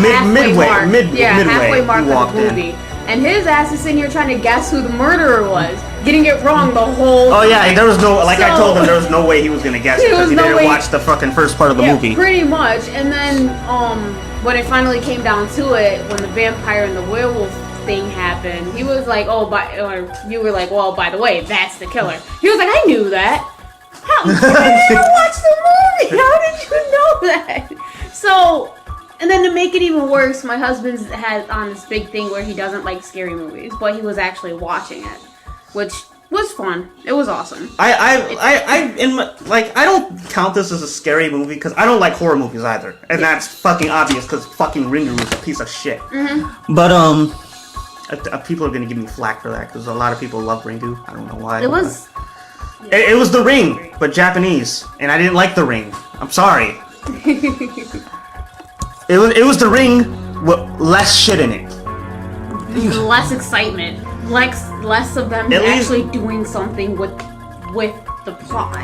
Midway mark. Halfway mark he of walked the movie. And his ass is sitting here trying to guess who the murderer was, getting it wrong the whole Oh yeah, time. there was no, I told him there was no way he was gonna guess it because he didn't watch the fucking first part of the movie. Pretty much. And then, when it finally came down to it, when the vampire and the werewolf thing happened, he was like, or you were like, well, by the way, that's the killer. He was like, I knew that. How? I never watched the movie. How did you know that? So, and then to make it even worse, my husband's had on this big thing where he doesn't like scary movies, but he was actually watching it, which was fun. It was awesome. I don't count this as a scary movie because I don't like horror movies either, and that's fucking obvious because fucking Ringu is a piece of shit. Mm-hmm. But people are gonna give me flack for that because a lot of people love Ringu. I don't know why. It was. It was The Ring, but Japanese, and I didn't like The Ring. I'm sorry. It was The Ring with less shit in it. Less excitement, less of them At least- actually doing something with the plot.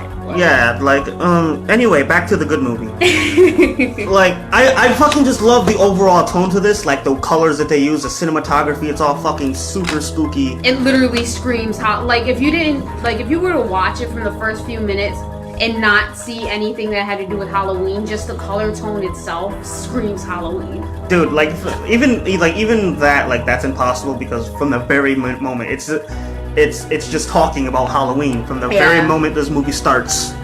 Anyway, back to the good movie. I fucking just love the overall tone to this, like the colors that they use, the cinematography, it's all fucking super spooky. It literally screams how, if you were to watch it from the first few minutes and not see anything that had to do with Halloween, just the color tone itself screams Halloween. Dude, even that, that's impossible because from the very moment, it's just talking about Halloween from the very moment this movie starts.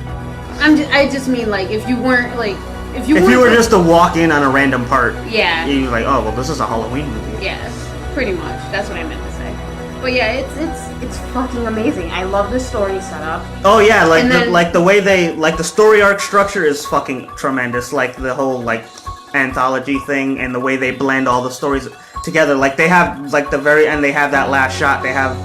I just mean if you weren't if you were just to walk in on a random part, yeah, you're like, oh well, this is a Halloween movie. Yeah, pretty much. That's what I meant to say. But yeah, it's fucking amazing. I love the story setup. Oh yeah, the way the story arc structure is fucking tremendous. Like the whole anthology thing and the way they blend all the stories together. Like they have the very end, they have that last shot. They have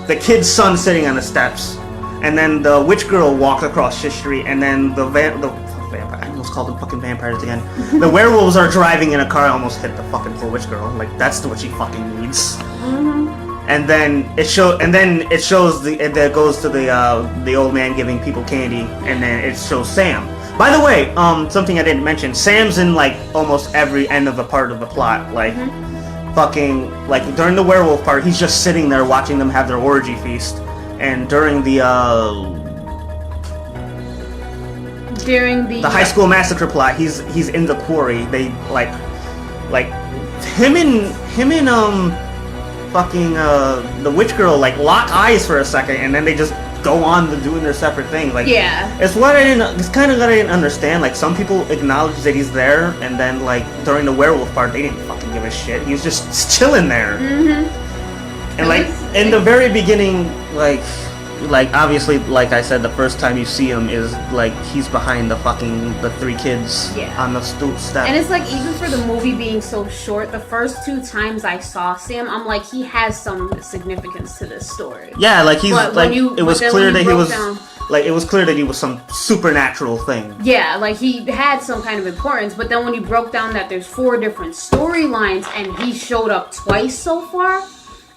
the kid's son sitting on the steps, and then the witch girl walked across the street, and then the vampire. I almost called them fucking vampires again. The werewolves are driving in a car. I almost hit the fucking poor witch girl. That's what she fucking needs. And then it shows it goes to the old man giving people candy, and then it shows Sam. By the way, something I didn't mention: Sam's in almost every end of the part of the plot. Fucking during the werewolf part, he's just sitting there watching them have their orgy feast, and during the high school massacre plot, he's in the quarry. They him and fucking the witch girl lock eyes for a second, and then they just go on to doing their separate thing. It's kind of what I didn't understand. Some people acknowledge that he's there, and then during the werewolf part, they didn't fucking give a shit. He was just chilling there. And in the very beginning, obviously, I said, the first time you see him is he's behind the three kids on the stoop step. And it's even for the movie being so short, the first 2 times I saw Sam, I'm he has some significance to this story. Yeah, it was clear that he was some supernatural thing. Yeah, he had some kind of importance, but then when you broke down that there's 4 different storylines and he showed up twice so far,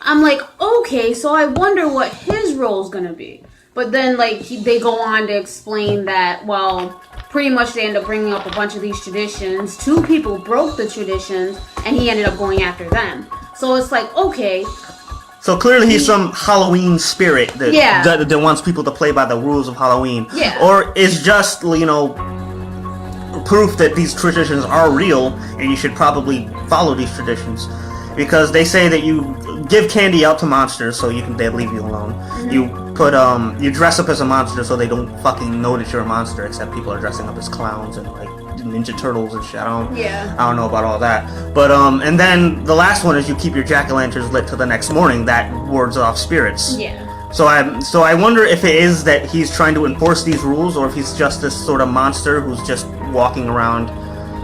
I'm okay, so I wonder what his role's gonna be. But then, they go on to explain that, well, pretty much they end up bringing up a bunch of these traditions. 2 people broke the traditions, and he ended up going after them. So it's okay. So clearly he's some Halloween spirit that wants people to play by the rules of Halloween. Yeah. Or is just, proof that these traditions are real, and you should probably follow these traditions. Because they say that you give candy out to monsters so they leave you alone. Mm-hmm. You dress up as a monster so they don't fucking know that you're a monster, except people are dressing up as clowns and Ninja Turtles and shit. I don't know about all that. But and then the last one is you keep your jack-o'-lanterns lit till the next morning. That wards off spirits. Yeah. So I wonder if it is that he's trying to enforce these rules, or if he's just this sort of monster who's just walking around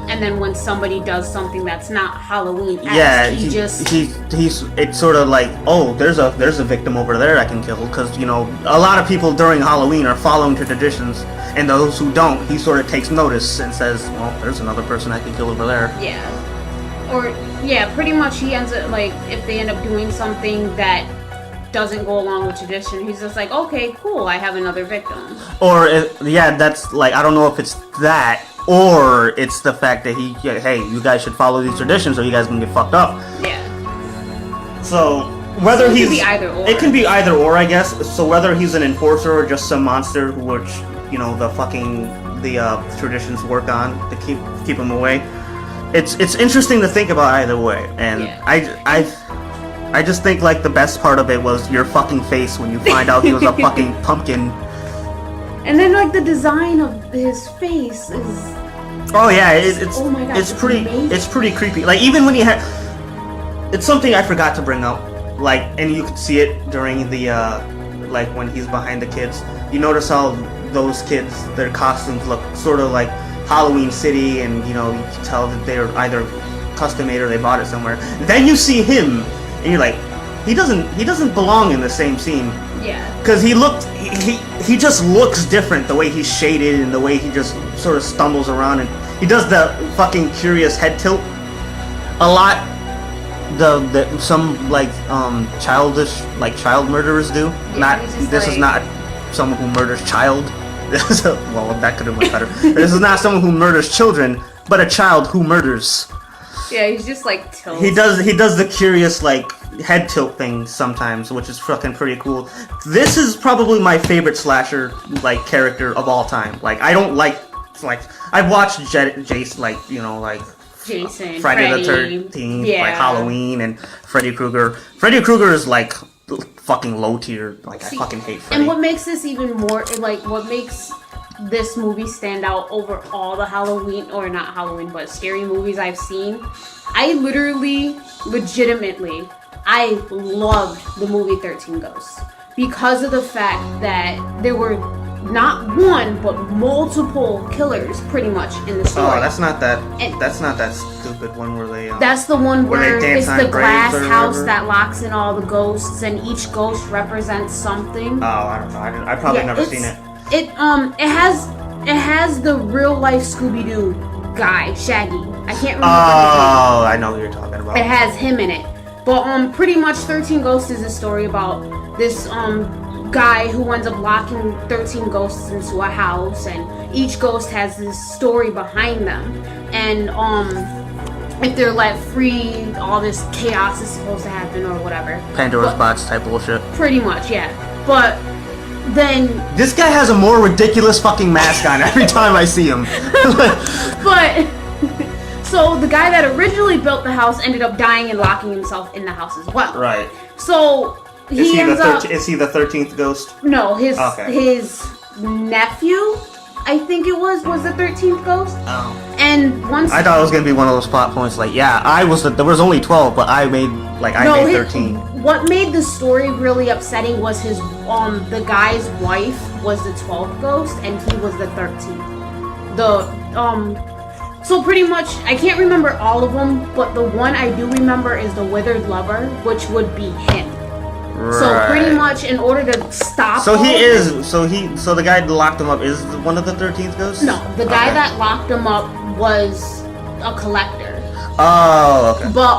and then when somebody does something that's not Halloween, it's sort of like, oh, there's a victim over there I can kill, because you know a lot of people during Halloween are following traditions, and those who don't, he sort of takes notice and says, well, there's another person I can kill over there. Yeah, or pretty much he ends up like if they end up doing something that doesn't go along with tradition, he's just like, okay, cool, I have another victim. Or that's like, I don't know if it's that. Or it's the fact that hey, you guys should follow these traditions or you guys can get fucked up. Yeah. So whether it can be either or. It can be either or, I guess. So whether he's an enforcer or just some monster, which you know the traditions work on to keep him away. It's interesting to think about either way, and I just think like the best part of it was your fucking face when you find out he was a fucking pumpkin. And then like the design of his face is. Oh yeah, it's oh my God, it's pretty amazing. It's pretty creepy. Like even when he had, it's something I forgot to bring up. Like, and you could see it during the like when he's behind the kids. You notice how those kids, their costumes look sort of like Halloween City, and you know you can tell that they're either custom made or they bought it somewhere. Then you see him, and you're like, he doesn't belong in the same scene. Yeah. Because he just looks different, the way he's shaded and the way he just sort of stumbles around, and he does the fucking curious head tilt a lot. Some like childish child murderers do. Yeah, This is not someone who murders child. Well, that could have been better. This is not someone who murders children, but a child who murders. Yeah, he's just like tilts. He does the curious head tilt thing sometimes, which is fucking pretty cool. This is probably my favorite slasher character of all time. I don't I've watched Jason, Jason, Friday Freddy, the 13th, Halloween, and Freddy Krueger. Freddy Krueger is fucking low tier. I fucking hate Freddy. And what makes this even more what makes this movie stand out over all the Halloween, or not Halloween, but scary movies I've seen, I legitimately, I loved the movie 13 Ghosts because of the fact that there were not one but multiple killers pretty much in the story. Oh, that's not that stupid one where they. That's the one where it's the glass house whatever. that locks in all the ghosts, and each ghost represents something. Oh, I don't know. I probably never seen it. It has the real life Scooby-Doo guy, Shaggy. I can't remember. Oh, I know what you're talking about. It has him in it. But pretty much 13 Ghosts is a story about this guy who ends up locking 13 ghosts into a house, and each ghost has this story behind them. And if they're let free, all this chaos is supposed to happen or whatever. Pandora's box type bullshit. Pretty much, yeah. But then this guy has a more ridiculous fucking mask on every time I see him. But so the guy that originally built the house ended up dying and locking himself in the house as well. Right. So is he the 13th ghost? No, his nephew, I think it was the 13th ghost. Oh. And once I thought it was gonna be one of those plot points there was only 12, but I made 13. What made the story really upsetting was his the guy's wife was the 12th ghost and he was the 13th. So pretty much I can't remember all of them, but the one I do remember is the withered lover, which would be him. Right. So pretty much in order to stop So the guy that locked him up is one of the 13th ghosts? No, the guy that locked him up was a collector. Oh, okay. But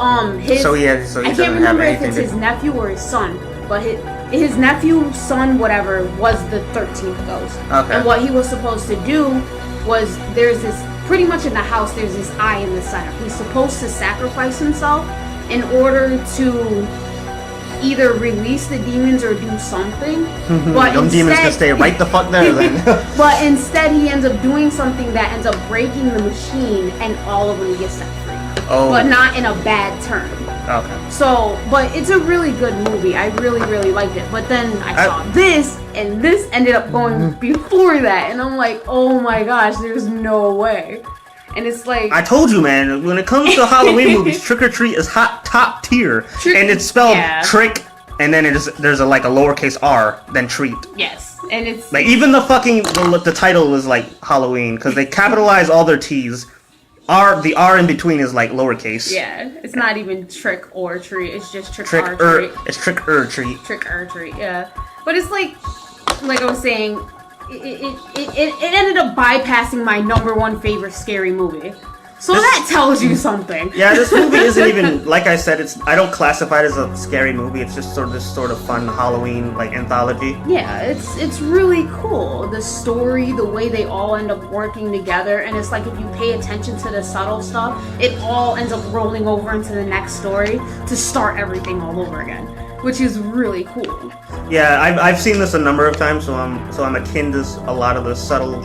I can't remember if it's his nephew or his son, but his nephew, son, whatever, was the 13th ghost. Okay. And what he was supposed to do was there's this pretty much in the house. There's this eye in the center. He's supposed to sacrifice himself in order to either release the demons or do something. But them demons can stay right the fuck there then. But instead he ends up doing something that ends up breaking the machine and all of them get set free. Oh. But not in a bad turn. Okay. So, but it's a really good movie. I really, really liked it. But then I saw this, and this ended up going before that. And I'm like, oh my gosh, there's no way. And it's like... I told you, man, when it comes to Halloween movies, Trick or Treat is top tier. And it's spelled trick, and then there's a lowercase r, then treat. Yes. And it's... even the title is Halloween, because they capitalize all their T's. The R in between is like lowercase. Yeah, it's not even trick or treat. It's just trick Trick or treat. It's trick or treat. Trick or treat. Yeah, but it's like I was saying, it ended up bypassing my number one favorite scary movie. So that tells you something. Yeah, this movie isn't even, like I said, I don't classify it as a scary movie. It's just this sort of fun Halloween like anthology. Yeah, it's really cool. The story, the way they all end up working together, and it's like if you pay attention to the subtle stuff, it all ends up rolling over into the next story to start everything all over again, which is really cool. Yeah, I've seen this a number of times, so I'm akin to a lot of the subtle,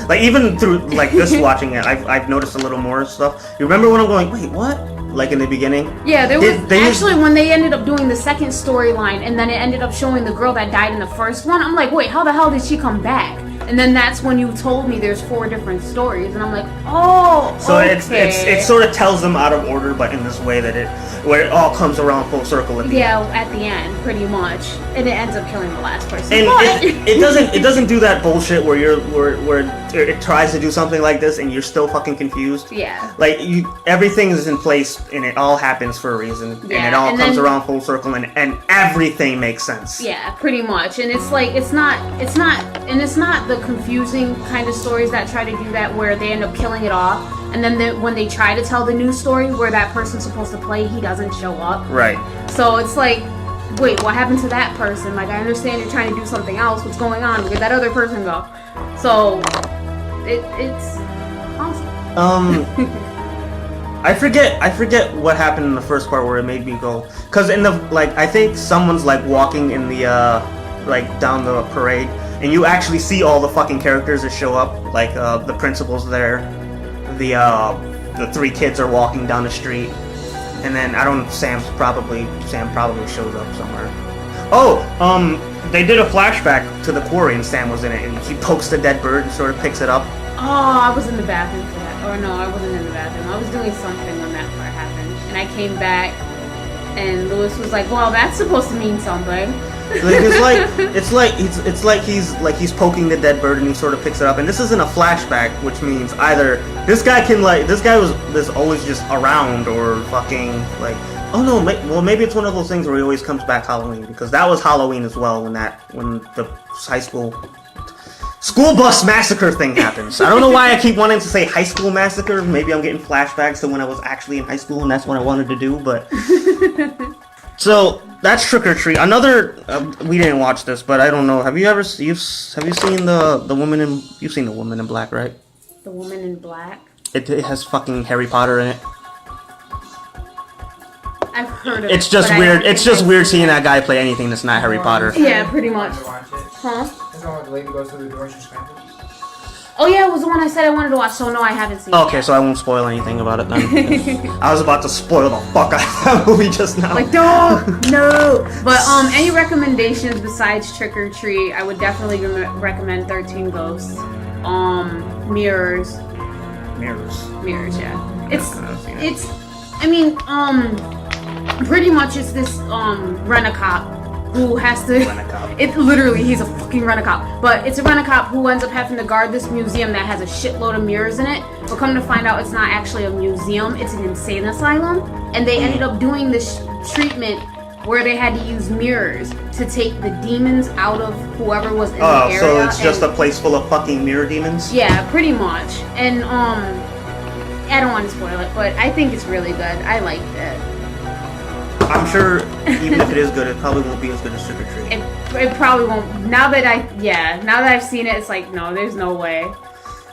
like even through like this watching it, I've noticed a little more stuff. You remember when I'm going, wait, what? Like in the beginning? Yeah, there was actually when they ended up doing the second storyline, and then it ended up showing the girl that died in the first one. I'm like, wait, how the hell did she come back? And then that's when you told me there's 4 different stories, and I'm like, oh, so okay. it sort of tells them out of order, but in this way where it all comes around full circle at the end. At the end, pretty much, and it ends up killing the last person. And it doesn't do that bullshit where it tries to do something like this and you're still fucking confused. Yeah. Like everything is in place and it all happens for a reason, and it all comes around full circle and everything makes sense. Yeah, pretty much. And it's like it's not the confusing kind of stories that try to do that where they end up killing it off, and then when they try to tell the new story where that person's supposed to play, he doesn't show up. Right. So it's like, wait, what happened to that person? Like, I understand you're trying to do something else. What's going on? Where'd that other person go? So it's awesome. I forget what happened in the first part where it made me go, because in the I think someone's like walking in the down the parade, and you actually see all the fucking characters that show up, like the principal's there, the 3 kids are walking down the street, and then Sam probably shows up somewhere. Oh, they did a flashback to the quarry and Sam was in it, and he pokes the dead bird and sort of picks it up. Oh, I was in the bathroom for that. Or no, I wasn't in the bathroom. I was doing something when that part happened, and I came back, and Lewis was like, "Well, that's supposed to mean something." It's like he's poking the dead bird and he sort of picks it up, and this isn't a flashback, which means either this guy was always just around, or fucking oh no, well maybe it's one of those things where he always comes back Halloween, because that was Halloween as well when the high school bus massacre thing happens. I don't know why I keep wanting to say high school massacre. Maybe I'm getting flashbacks to when I was actually in high school and that's what I wanted to do, but so that's Trick or Treat. Another we didn't watch this, but I don't know. Have you seen the woman in? You've seen the Woman in Black, right? The Woman in Black. It has fucking Harry Potter in it. I've heard of it. It's just weird. It's just weird seeing that guy play anything that's not Harry Potter. Yeah, pretty much. Huh? That's the one where the lady goes through the door and she's scrambled. Oh yeah, it was the one I said I wanted to watch, so no, I haven't seen it. Okay, so I won't spoil anything about it then. I was about to spoil the fuck out of that movie just now. Like, don't! No! But, any recommendations besides Trick or Treat, I would definitely recommend 13 Ghosts. Mirrors. Mirrors, yeah. Pretty much it's this, rent-a-cop who has to... It literally, he's a fucking rent-a-cop. But it's a rent-a-cop who ends up having to guard this museum that has a shitload of mirrors in it. But come to find out, it's not actually a museum, it's an insane asylum. And they ended up doing this treatment where they had to use mirrors to take the demons out of whoever was in the area. Oh, so it's just a place full of fucking mirror demons? Yeah, pretty much. And, I don't want to spoil it, but I think it's really good. I liked it. I'm sure, even if it is good, it probably won't be as good as Trick or Treat. It probably won't. Now that I've seen it, it's like, no, there's no way.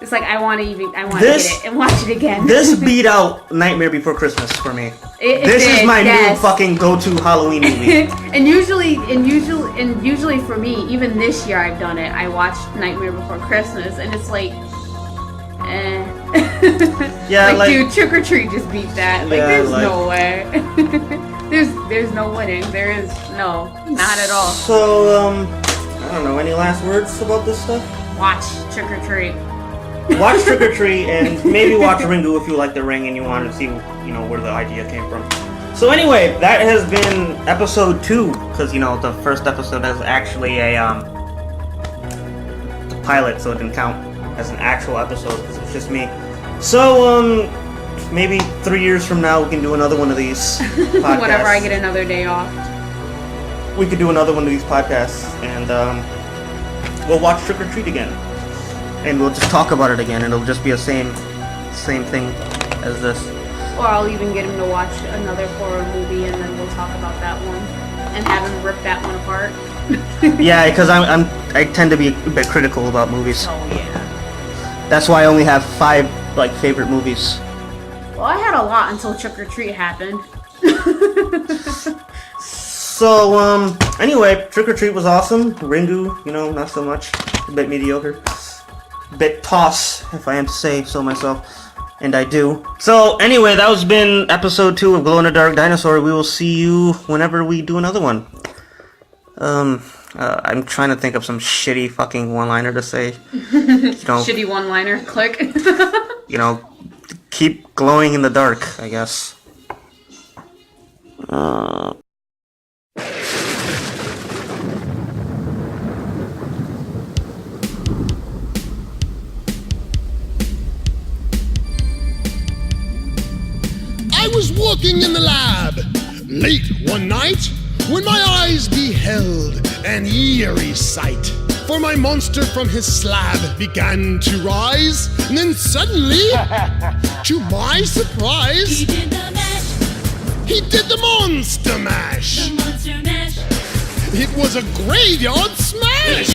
It's like, I want to get it and watch it again. This beat out Nightmare Before Christmas for me. This is my new fucking go-to Halloween movie. and usually for me, even this year I've done it. I watched Nightmare Before Christmas, and it's like, Yeah, like dude, Trick or Treat just beat that. Like, there's no way. There's no winning. There is not at all. So, I don't know, any last words about this stuff? Watch Trick or Treat. Watch Trick or Treat, and maybe watch Ringu if you like The Ring and you want to see, where the idea came from. So anyway, that has been episode 2, because, the first episode is actually a pilot, so it didn't count as an actual episode, because it's just me. So, maybe 3 years from now we can do another one of these podcasts. Whenever I get another day off. We could do another one of these podcasts, and we'll watch Trick or Treat again, and we'll just talk about it again, and it'll just be the same thing as this. Or I'll even get him to watch another horror movie, and then we'll talk about that one, and have him rip that one apart. Yeah, because I tend to be a bit critical about movies. Oh yeah. That's why I only have 5 favorite movies. Well, I had a lot until Trick or Treat happened. So, anyway, Trick or Treat was awesome. Ringu, not so much. A bit mediocre. A bit toss, if I am to say so myself. And I do. So, anyway, that has been episode 2 of Glow in the Dark Dinosaur. We will see you whenever we do another one. I'm trying to think of some shitty fucking one-liner to say. Shitty one-liner. Click. Keep glowing in the dark, I guess. I was walking in the lab late one night when my eyes beheld an eerie sight. For my monster from his slab began to rise, and then suddenly, to my surprise, He did the mash, he did the monster mash. the monster mash. It was a graveyard smash.